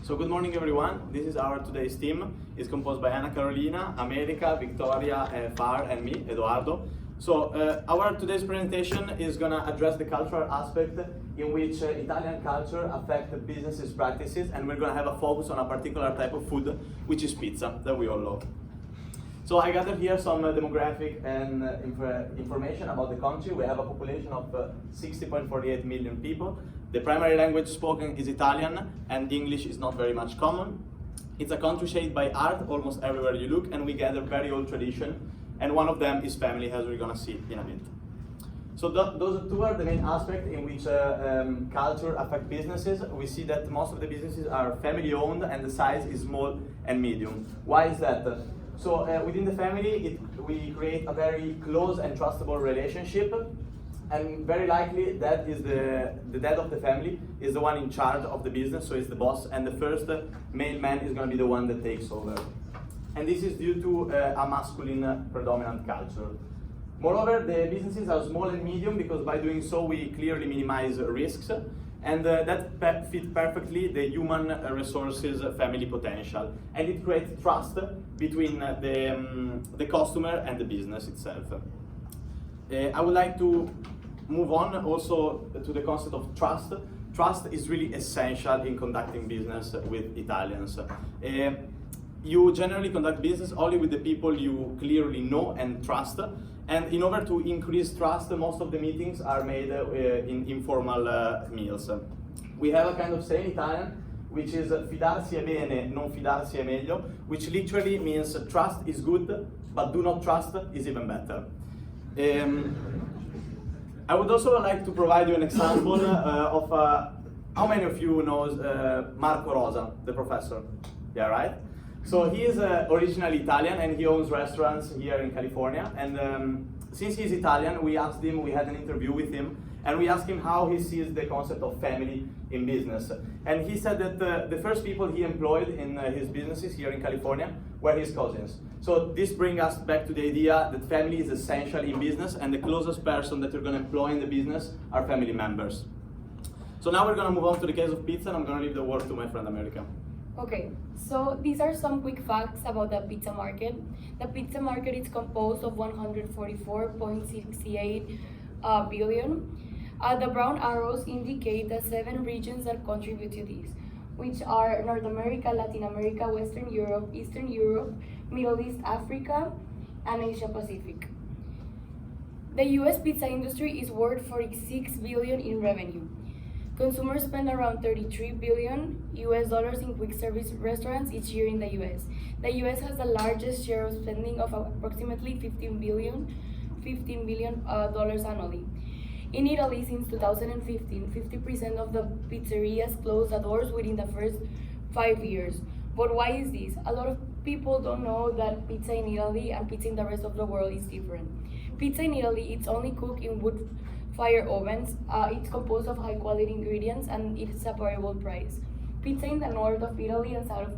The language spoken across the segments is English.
So good morning everyone. This is our today's team. It's composed by Anna Carolina, America, Victoria, Far and me, Eduardo. So our today's presentation is going to address the cultural aspect in which Italian culture affects businesses practices, and we're going to have a focus on a particular type of food, which is pizza, that we all love. So I gathered here some demographic and information about the country. We have a population of 60.48 million people. The primary language spoken is Italian, and English is not very much common. It's a country shaped by art almost everywhere you look, and we gather very old tradition, and one of them is family, as we're going to see in a bit. So those two are the main aspects in which culture affects businesses. We see that most of the businesses are family owned and the size is small and medium. Why is that? So within the family, we create a very close and trustable relationship, and very likely that is the dad of the family is the one in charge of the business, so it's the boss, and the first male man is going to be the one that takes over. And this is due to a masculine predominant culture. Moreover, the businesses are small and medium because by doing so we clearly minimize risks, and that fits perfectly the human resources family potential, and it creates trust between the customer and the business itself. I would like to move on also to the concept of trust. Trust is really essential in conducting business with Italians. You generally conduct business only with the people you clearly know and trust, and in order to increase trust, most of the meetings are made in informal meals. We have a kind of saying in Italian, which is fidarsi è bene, non fidarsi è meglio, which literally means trust is good, but do not trust is even better. I would also like to provide you an example of how many of you know Marco Rosa, the professor? Yeah, right? So he is originally Italian and he owns restaurants here in California. And since he's Italian, we asked him, we had an interview with him, and we asked him how he sees the concept of family in business. And he said that the first people he employed in his businesses here in California were his cousins. So this brings us back to the idea that family is essential in business, and the closest person that you're going to employ in the business are family members. So now we're going to move on to the case of pizza, and I'm going to leave the word to my friend America. Okay, so these are some quick facts about the pizza market. The pizza market is composed of 144.68 billion. The brown arrows indicate the 7 regions that contribute to this, which are North America, Latin America, Western Europe, Eastern Europe, Middle East, Africa, and Asia Pacific. The US pizza industry is worth 46 billion in revenue. Consumers spend around 33 billion US dollars in quick service restaurants each year in the US. The US has the largest share of spending of approximately $15 billion dollars annually. In Italy, since 2015, 50% of the pizzerias closed the doors within the first 5 years. But why is this? A lot of people don't know that pizza in Italy and pizza in the rest of the world is different. Pizza in Italy, it's only cooked in wood fire ovens. It's composed of high quality ingredients and it's a variable price. Pizza in the north of Italy and south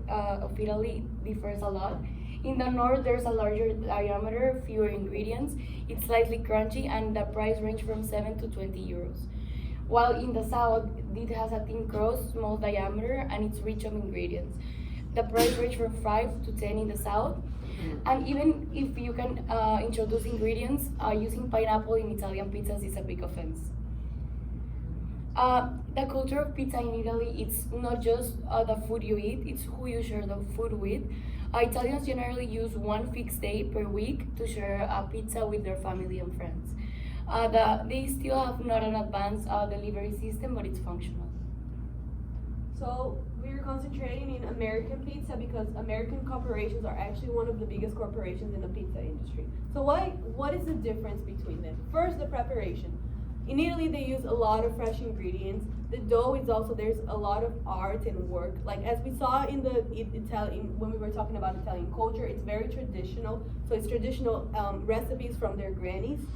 of Italy differs a lot. In the north, there's a larger diameter, fewer ingredients, it's slightly crunchy, and the price range from 7 to 20 euros. While in the south, it has a thin crust, small diameter, and it's rich of ingredients. The price range from 5 to 10 in the south. And even if you can introduce ingredients, using pineapple in Italian pizzas is a big offense. The culture of pizza in Italy, it's not just the food you eat, it's who you share the food with. Italians generally use one fixed day per week to share a pizza with their family and friends. They still have not an advanced delivery system, but it's functional. So we're concentrating in American pizza because American corporations are actually one of the biggest corporations in the pizza industry. So what is the difference between them? First, the preparation. In Italy, they use a lot of fresh ingredients. The dough is also, there's a lot of art and work. Like as we saw in the Italian, when we were talking about Italian culture, it's very traditional. So it's traditional recipes from their grannies.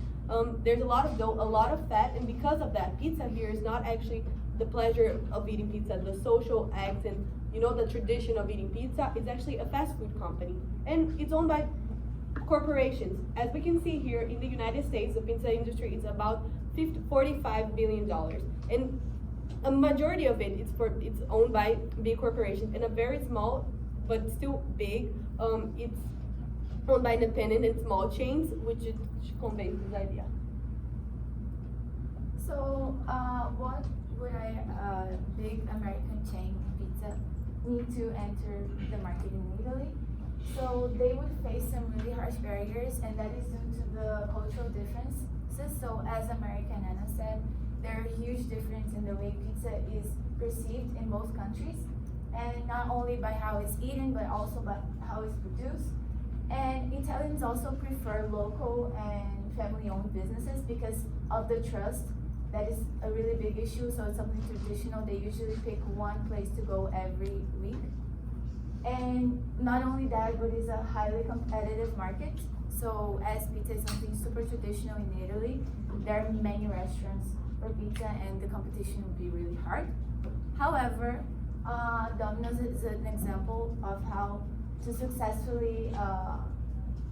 There's a lot of dough, a lot of fat, and because of that, pizza here is not actually the pleasure of eating pizza, the social act, and the tradition of eating pizza. It's actually a fast food company, and it's owned by corporations. As we can see here in the United States, the pizza industry is about $45 billion. And a majority of it's owned by big corporations, and a very small but still big it's owned by independent and small chains, which it conveys this idea. So, what would a big American chain pizza need to enter the market in Italy? So they would face some really harsh barriers, and that is due to the cultural differences. So, as American Anna said, there are huge differences in the way pizza is perceived in most countries, and not only by how it's eaten, but also by how it's produced. And Italians also prefer local and family-owned businesses because of the trust. That is a really big issue, so it's something traditional. They usually pick one place to go every week. And not only that, but it's a highly competitive market. So as pizza is something super traditional in Italy, there are many restaurants for pizza and the competition will be really hard. However, Domino's is an example of how to successfully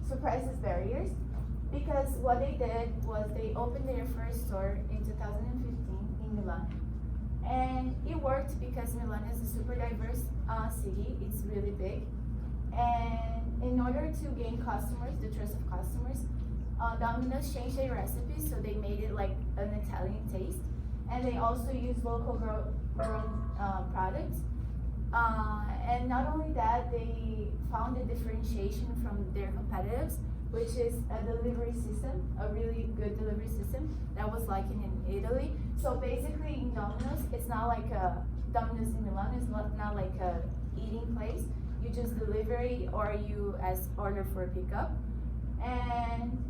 surprise these barriers, because what they did was they opened their first store in 2015 in Milan. And it worked because Milan is a super diverse city, it's really big. And in order to gain customers, the trust of customers, Domino's changed their recipes, so they made it like an Italian taste. And they also use local grown products. And not only that, they found a differentiation from their competitors, which is a delivery system, a really good delivery system that was like in Italy. So basically in Domino's, it's not like a Domino's in Milan, it's not like a eating place. You just delivery or you order for pickup. And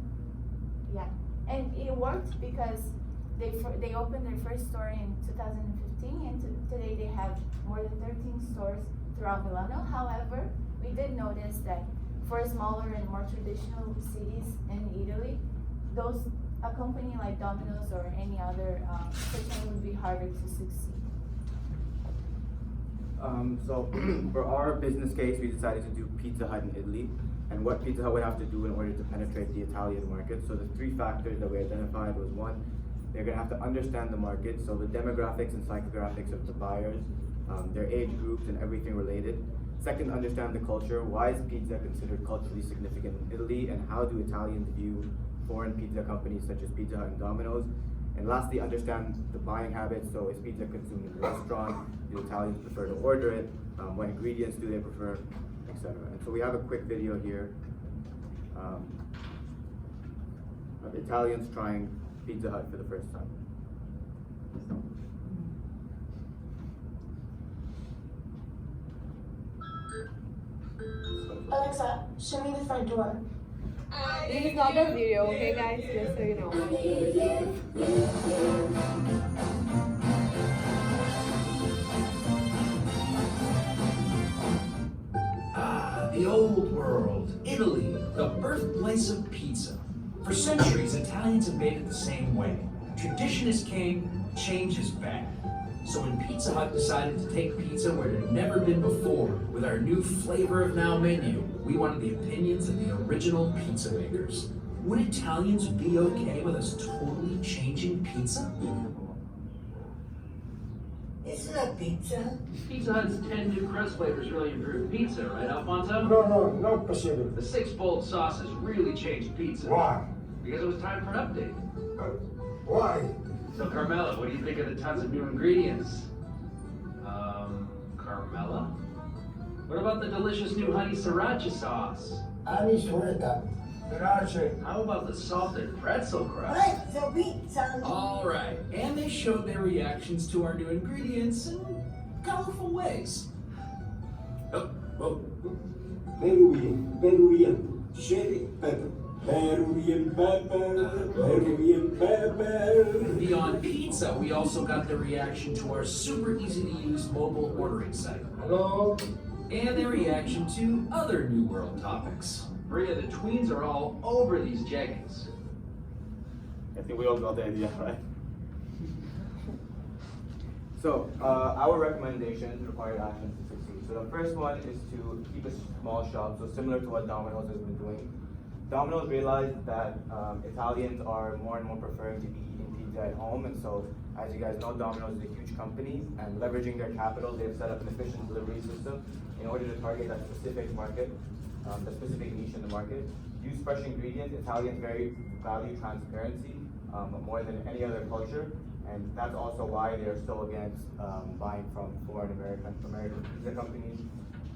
yeah, and it worked because they opened their first store in 2015, and today they have more than 13 stores throughout Milano. However, we did notice that for smaller and more traditional cities in Italy, a company like Domino's or any other chain would be harder to succeed. So for our business case, we decided to do Pizza Hut in Italy, and what Pizza Hut would have to do in order to penetrate the Italian market. So the three factors that we identified was: one, they're going to have to understand the market, so the demographics and psychographics of the buyers, their age groups and everything related. Second, understand the culture. Why is pizza considered culturally significant in Italy, and how do Italians view foreign pizza companies such as Pizza Hut and Domino's? And lastly, understand the buying habits. So is pizza consumed in a restaurant? Do Italians prefer to order it? What ingredients do they prefer, etc. And so we have a quick video here of Italians trying Pizza Hut for the first time. Alexa, show me the front door. This is not a video, okay guys, just so you know. The old world, Italy, the birthplace of pizza. For centuries, Italians have made it the same way. Tradition is king, change is bad. So when Pizza Hut decided to take pizza where it had never been before, with our new flavor of now menu, we wanted the opinions of the original pizza makers. Would Italians be okay with us totally changing pizza? It's not pizza. Pizza Hut's 10 new crust flavors really improved pizza, right, Alfonso? No, not possible. The 6 bold sauces really changed pizza. Why? Because it was time for an update. Why? So, Carmela, what do you think of the tons of new ingredients? Carmela? What about the delicious new honey sriracha sauce? Honey sriracha. Grazie. How about the salted pretzel crust? Prezzo pizza. All right, and they showed their reactions to our new ingredients in colorful ways. Oh, whoa. Peruvian, chili pepper. Peruvian pepper, Peruvian pepper. Beyond pizza, we also got the reaction to our super easy to use mobile ordering site. Hello? And their reaction to other New World topics. Maria, the tweens are all over these jeggings. I think we all got the idea, right? So our recommendations, required actions to succeed. So the first one is to keep a small shop, so similar to what Domino's has been doing. Domino's realized that Italians are more and more preferring to be eating pizza at home. And so, as you guys know, Domino's is a huge company, and leveraging their capital, they've set up an efficient delivery system in order to target that specific market, the specific niche in the market. Use fresh ingredients. Italians very value transparency more than any other culture, and that's also why they're so against buying from foreign American pizza companies.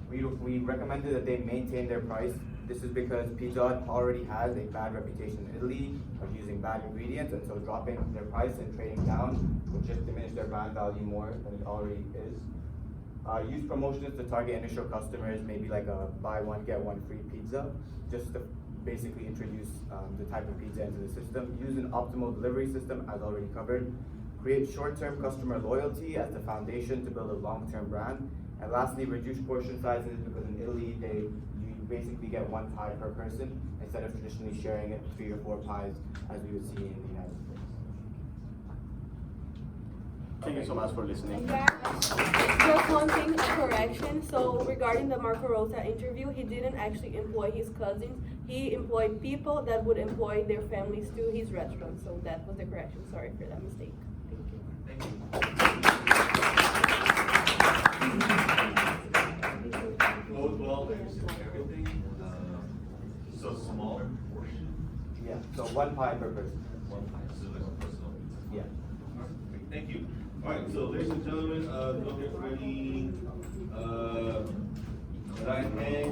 We recommended that they maintain their price. This is because Pizza Hut already has a bad reputation in Italy of using bad ingredients, and so dropping their price and trading down would just diminish their brand value more than it already is. Use promotions to target initial customers, maybe like a buy one, get one free pizza, just to basically introduce the type of pizza into the system. Use an optimal delivery system, as already covered. Create short-term customer loyalty as the foundation to build a long-term brand. And lastly, reduce portion sizes, because in Italy, you basically get one pie per person instead of traditionally sharing it 3 or 4 pies as we would see in the United States. Thank you so much for listening. Yeah. Just one thing, a correction. So regarding the Marco Rosa interview, he didn't actually employ his cousins. He employed people that would employ their families to his restaurant. So that was the correction. Sorry for that mistake. Thank you. Both well, there's everything. So smaller portion. Yeah, so 1 pie per person. One pie, so it's personal. Yeah. Great, thank you. All right, so ladies and gentlemen, don't get ready. Right hand.